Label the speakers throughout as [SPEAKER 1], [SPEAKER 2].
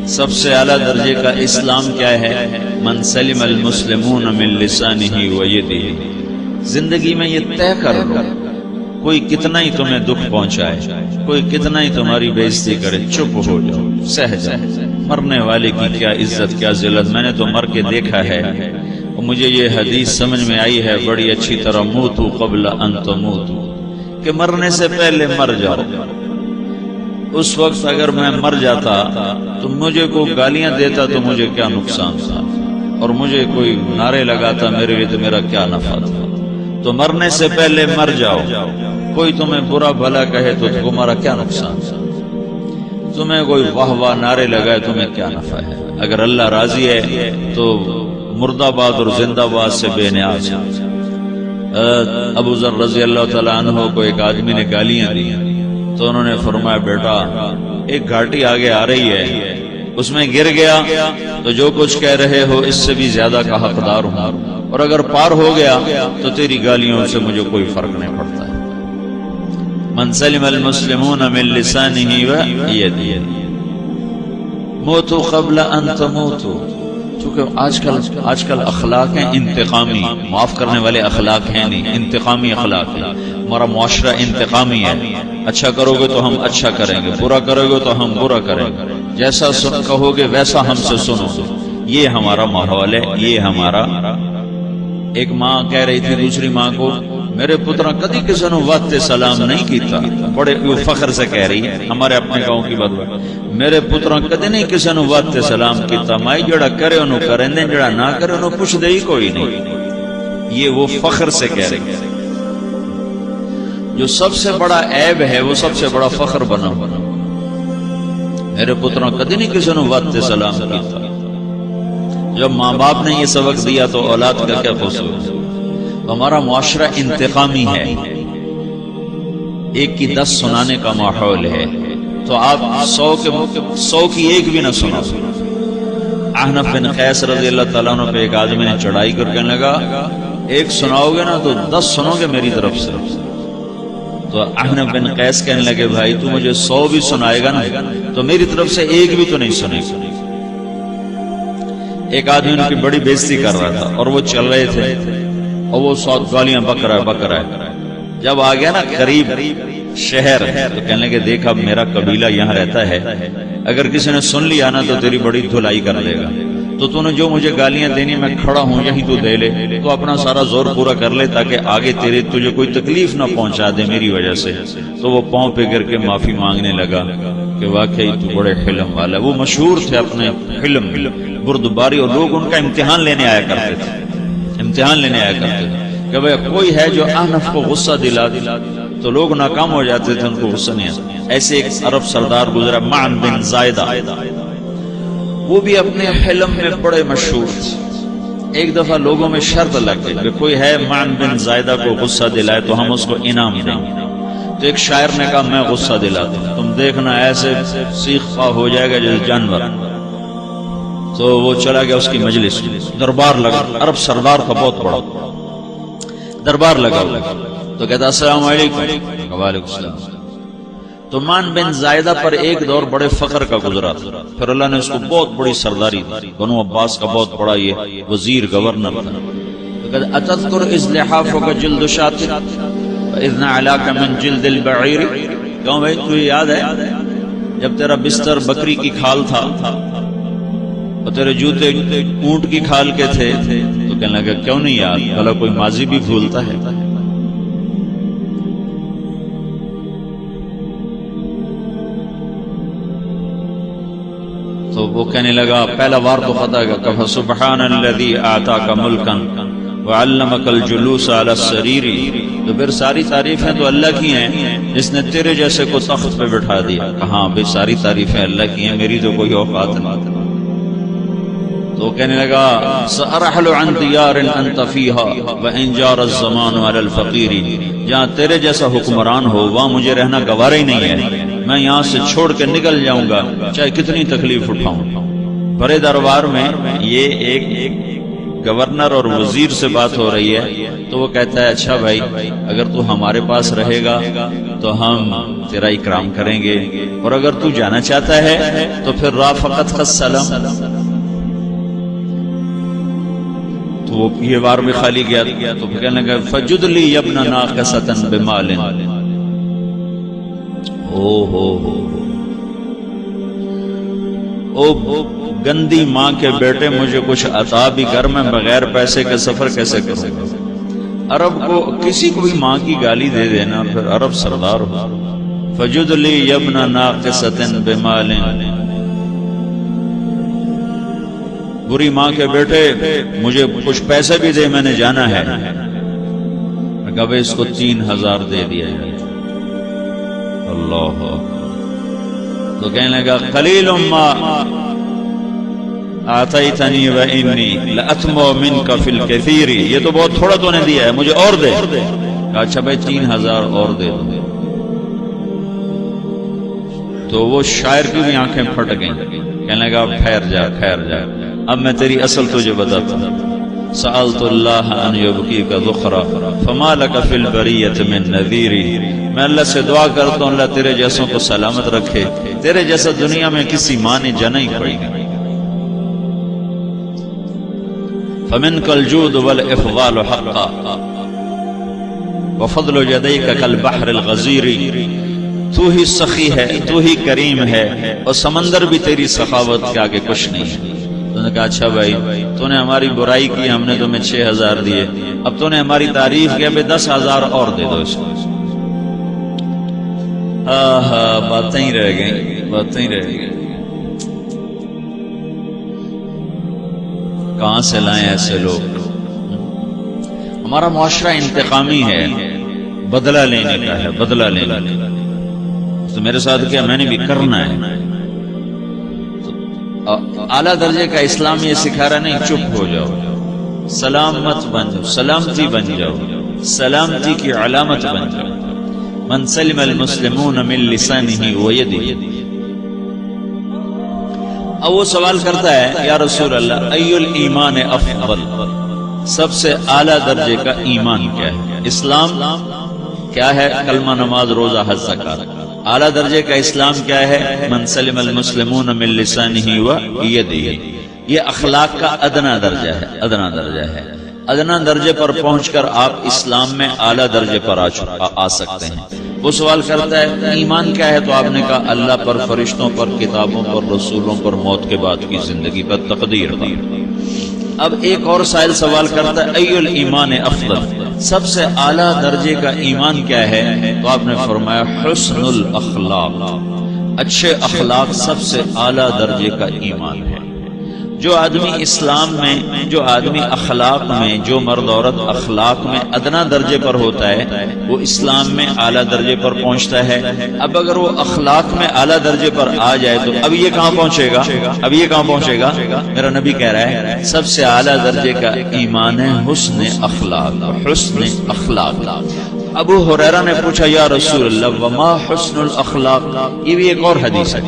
[SPEAKER 1] سب سے اعلیٰ درجے کا اسلام کیا ہے؟ من سلم المسلمون من لسانہ و یدہ۔ زندگی میں یہ طے کر لو، کوئی کتنا ہی تمہیں دکھ پہنچائے، کوئی کتنا ہی تمہاری بےعزتی کرے، چپ ہو جاؤ، سہ جاؤ۔ مرنے والے کی کیا عزت، کیا ذلت، میں نے تو مر کے دیکھا ہے، اور مجھے یہ حدیث سمجھ میں آئی ہے بڑی اچھی طرح، موتوا قبل ان تموتوا، کہ مرنے سے پہلے مر جاؤ۔ اس وقت اگر میں مر جاتا تو مجھے کوئی گالیاں دیتا تو مجھے کیا نقصان تھا، اور مجھے کوئی نعرے لگاتا میرے لیے تو میرا کیا نفع تھا۔ تو مرنے سے پہلے مر جاؤ، کوئی تمہیں برا بھلا کہے تو تمہارا کیا نقصان تھا، تمہیں کوئی واہ واہ نعرے لگائے تمہیں کیا نفع ہے۔ اگر اللہ راضی ہے تو مرد آباد اور زندہ آباد سے بے نیاز۔ ابو ذر رضی اللہ تعالیٰ عنہ کو ایک آدمی نے گالیاں دی تو انہوں نے فرمایا بیٹا ایک گھاٹی آگے آ رہی ہے، اس میں گر گیا تو جو کچھ کہہ رہے ہو اس سے بھی زیادہ کا حقدار ہوں، اور اگر پار ہو گیا تو تیری گالیوں سے مجھے کوئی فرق نہیں پڑتا ہے۔ من سلم المسلمون من لسانہ و یدہ موتوا قبل ان تموتوا۔ چونکہ آج کل اخلاق ہیں انتقامی، معاف کرنے والے اخلاق ہیں نہیں، انتقامی اخلاق ہے۔ ہمارا معاشرہ انتقامی ہے، اچھا کرو گے تو ہم اچھا کریں گے، برا کرو گے تو ہم برا کریں گے، جیسا کہو گے ویسا ہم سے سنو گے۔ یہ ہمارا ماحول ہے، یہ ہمارا۔ ایک ماں کہہ رہی تھی دوسری ماں کو، میرے پترا کدی کسی نے وقت سلام نہیں کیتا، بڑے فخر سے کہہ رہی ہے، ہمارے اپنے گاؤں کی بات، میرے پترا کدی نہیں کسی نے وقت سلام کیتا، مائی جڑا کرے انہوں کریں دیں، جڑا نہ کرے انہوں پوچھ دے ہی کوئی نہیں۔ یہ وہ فخر سے کہہ رہی ہے۔ جو سب سے بڑا عیب ہے وہ سب سے بڑا فخر بنا، میرے پترا کدی نہیں کسی نے وقت سلام کیتا۔ جب ماں باپ نے یہ سبق دیا تو اولاد کا کیا قصور؟ ہمارا معاشرہ انتقامی ہے، ایک کی 10 سنانے کا ماحول ہے، تو آپ 100 کی ایک بھی نہ سنا۔ احنف بن قیس رضی اللہ تعالیٰ عنہ پہ ایک آدمی نے چڑھائی کر کہنے لگا ایک سناؤ گے نا تو 10 سنو گے میری طرف سے۔ تو احنف بن قیس کہنے لگے بھائی تو مجھے 100 بھی سنائے گا نا تو میری طرف سے ایک بھی تو نہیں سنے گا۔ ایک آدمی ان کی بڑی بےزتی کر رہا تھا اور وہ چل رہے تھے اور وہ 100 گالیاں بک رہا ہے۔ جب آ گیا نا قریب شہر تو کہنے لگے دیکھ اب میرا قبیلہ یہاں رہتا ہے، اگر کسی نے سن لیا نا تو تیری بڑی دھلائی کر لے گا، تو نے جو مجھے گالیاں دینی میں کھڑا ہوں یہیں تو دے لے، تو اپنا سارا زور پورا کر لے تاکہ آگے تجھے کوئی تکلیف نہ پہنچا دے میری وجہ سے۔ تو وہ پاؤں پہ گر کے معافی مانگنے لگا کہ واقعی تو بڑے حلم والا۔ وہ مشہور تھے اپنے حلم بردباری، اور لوگ ان کا امتحان لینے آیا کرتے تھے، امتحان لینے آیا کرتے تھے کہ بھئی کوئی ہے جو احنف کو غصہ دلا تو لوگ ناکام ہو جاتے تھے، ان کو غصہ نہیں آتا۔ ایسے ایک عرب سردار گزرا معن بن زائدہ، وہ بھی اپنے حلم میں بڑے مشہور تھے۔ ایک دفعہ لوگوں میں شرط لگ گئی کہ کوئی ہے معن بن زائدہ کو غصہ دلائے تو ہم اس کو انعام دیں گے۔ تو ایک شاعر نے کہا میں غصہ دلاتا ہوں، تم دیکھنا ایسے سیخ پا ہو جائے گا جیسے جانور۔ تو وہ چلا گیا اس کی مجلس، دربار لگا، عرب سردار کا بہت بڑا دربار لگا، تو کہتا السلام علیکم، وعلیکم السلام۔ تو معن بن زائدہ پر ایک دور بڑے فخر کا گزرا، پھر اللہ نے اس کو بہت بڑی سرداری دی، بنو عباس کا بہت بڑا یہ وزیر گورنر تھا۔ تو کہتا اتذکر اذ لحافک جلد شاطر واذ نعلاک من جلد البعیر، کہوں بھائی تو یاد ہے جب تیرا بستر بکری کی کھال تھا اور تیرے جوتے اونٹ کی کھال کے تھے؟ تو کہنے لگا کیوں نہیں یاد، بھلا کوئی ماضی بھی بھولتا ہے۔ تو وہ کہنے لگا پہلا وار تو خطا کا کہ سبحان الذی اعطاک ملکا وعلمک الجلوس علی السریر، تو پھر ساری تعریفیں تو اللہ کی ہیں جس نے تیرے جیسے کو تخت پہ بٹھا دیا۔ کہاں بھئی ساری تعریفیں اللہ کی ہیں، میری تو کوئی اوقات نہیں۔ تو کہنے لگا سأرحل عن دیار انت فیہا وان جار الزمان علی الفقیر، جہاں تیرے جیسا حکمران ہو وہاں مجھے رہنا گوارا ہی نہیں ہے، میں یہاں سے چھوڑ کے نکل جاؤں گا چاہے کتنی تکلیف اٹھاؤں۔ بڑے دربار میں یہ ایک گورنر اور وزیر سے بات ہو رہی ہے تو وہ کہتا ہے اچھا بھائی اگر تو ہمارے پاس رہے گا تو ہم تیرا اکرام کریں گے، اور اگر تو جانا چاہتا ہے تو پھر رافقت السلام. تو وہ یہ بار بھی خالی گیا تو کہنے لگا فجد لی ابن ناقصۃ بمال. او گندی ماں کے بیٹے مجھے کچھ عطا بھی کر، میں بغیر پیسے کے سفر کیسے کروں گا. عرب کو کسی کو بھی ماں کی گالی دے دینا پھر عرب سردار ہو. فجد لی ابن ناقصۃ بمال. بری ماں کے بیٹے مجھے کچھ پیسے بھی دے، میں نے جانا ہے. میں کہا اس کو 3000 دے دیا ہے. اللہ تو کہنے لگا قلیل ما آتیتنی و انی لأطمع منک فی الکثیر. یہ تو بہت تھوڑا تو نے دیا ہے، مجھے اور دے. کہا اچھا بھائی 3000 اور دے دو. تو وہ شاعر کی بھی آنکھیں پھٹ گئیں. کہنے لگا ٹھہر جا ٹھہر جا، اب میں تیری اصل تجھے بتاتا ہوں. سألت اللہ ان یبکیک ذخرا فما لک فی البریۃ من نذیر. میں اللہ سے دعا کرتا ہوں اللہ تیرے جیسوں کو سلامت رکھے، تیرے جیسا دنیا میں کسی ماں نے جنا ہی پڑی گا. فمنک الجود والافضال حقا وفضل یدیک کالبحر الغزیر. تو ہی سخی ہے، تو ہی کریم ہے، اور سمندر بھی تیری سخاوت کے آگے کچھ نہیں ہے. تو نے کہا اچھا بھائی تو نے ہماری برائی کی، ہم نے تمہیں 6000 دیے، اب تو نے ہماری تعریف کی، اب 10,000 اور دے دو اس کو. باتیں ہی رہ گئی، باتیں ہی رہ گئی. کہاں سے لائیں ایسے لوگ؟ ہمارا معاشرہ انتقامی ہے، بدلہ لینے کا ہے، بدلہ لینے کا. تو میرے ساتھ کیا میں نے بھی کرنا ہے. اعلیٰ درجے کا اسلام یہ سکھا رہا نہیں چپ ہو جاؤ، سلامت بن جاؤ، سلامتی بن جاؤ، سلامتی کی علامت بن جاؤ. من سلم المسلمون من لسانہ ویدہ. اب وہ سوال کرتا ہے یا رسول اللہ ای الایمان افضل، سب سے اعلیٰ درجے کا ایمان کیا ہے؟ اسلام کیا ہے؟ کلمہ، نماز، روزہ، حج، زکات. اعلیٰ درجے کا اسلام کیا ہے؟ من سلم المسلمون من لسانہ ویدہ. یہ اخلاق کا ادنا درجہ ہے، ادنا درجہ ہے. ادنا درجے پر پہنچ کر آپ اسلام میں اعلیٰ درجے پر آ سکتے ہیں. وہ سوال کرتا ہے ایمان کیا ہے؟ تو آپ نے کہا اللہ پر، فرشتوں پر، کتابوں پر، رسولوں پر، موت کے بعد کی زندگی پر، تقدیر پر. اب ایک اور سائل سوال کرتا ہے ای الایمان افضل، سب سے اعلیٰ درجے کا ایمان کیا ہے؟ تو آپ نے فرمایا حسن الاخلاق، اچھے اخلاق سب سے اعلیٰ درجے کا ایمان ہے. جو آدمی اسلام میں، جو آدمی اخلاق میں، جو مرد عورت اخلاق میں ادنا درجے پر ہوتا ہے وہ اسلام میں اعلیٰ درجے پر پہنچتا ہے. اب اگر وہ اخلاق میں اعلیٰ درجے پر آ جائے تو اب یہ کہاں پہنچے گا؟ اب یہ کہاں پہنچے گا؟ میرا نبی کہہ رہا ہے سب سے اعلیٰ درجے کا ایمان ہے حسن اخلاق، حسن اخلاق. ابو ہریرہ نے پوچھا یا رسول اللہ وما حسن الاخلاق، یہ بھی ایک اور حدیث ہے.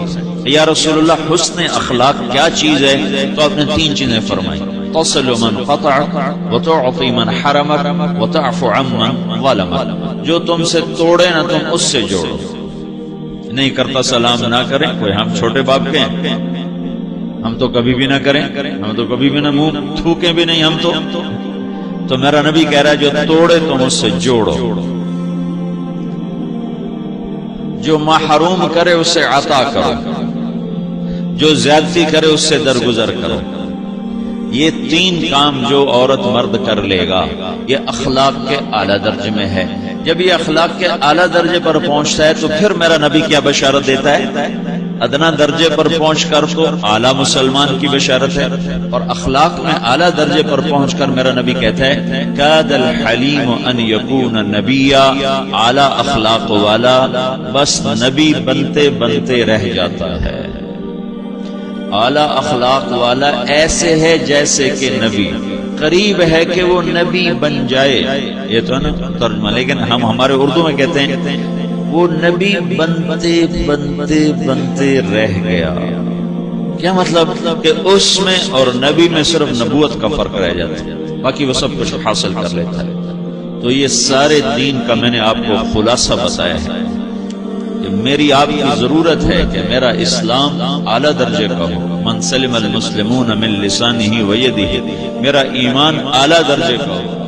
[SPEAKER 1] یا رسول اللہ حسن اخلاق کیا چیز ہے؟ تو آپ نے 3 چیزیں فرمائی، تصل من قطعك وتعطي من حرمك وتعفو عمن ظلمك. جو تم سے توڑے نہ تم اس سے جوڑو. نہیں کرتا سلام نہ کریں، کوئی ہم چھوٹے باپ کے ہیں، ہم تو کبھی بھی نہ کریں، ہم تو کبھی بھی نہ منہ تھوکیں بھی نہیں. ہم تو میرا نبی کہہ رہا ہے جو توڑے تم اس سے جوڑو، جو محروم کرے اس سے عطا کرو، جو زیادتی کرے اس سے درگزر کرو. یہ 3 کام جو عورت مرد کر لے گا یہ اخلاق کے اعلیٰ درجے میں ہے. جب یہ اخلاق کے اعلیٰ درجے پر پہنچتا ہے تو پھر میرا نبی کیا بشارت دیتا ہے؟ ادنا درجے پر پہنچ کر تو اعلیٰ مسلمان کی بشارت ہے، اور اخلاق میں اعلیٰ درجے پر پہنچ کر میرا نبی کہتا ہے کاد الحلیم ان یکون نبیا، اعلیٰ اخلاق والا بس نبی بنتے بنتے رہ جاتا ہے. اعلیٰ اخلاق والا ایسے ہے جیسے کہ نبی، قریب ہے کہ وہ نبی بن جائے. یہ تو نا ترجمہ، لیکن ہم ہمارے اردو میں کہتے ہیں وہ نبی بنتے بنتے بنتے رہ گیا. کیا مطلب کہ اس میں اور نبی میں صرف نبوت کا فرق رہ جاتا ہے، باقی وہ سب کچھ حاصل کر لیتا ہے۔ تو یہ سارے دین کا میں نے آپ کو خلاصہ بتایا ہے کہ میری آپ کی ضرورت ہے کہ میرا اسلام اعلیٰ درجے کا ہو، من سلم المسلمون من لسانہ و یدہ، میرا ایمان اعلیٰ درجے کا ہو،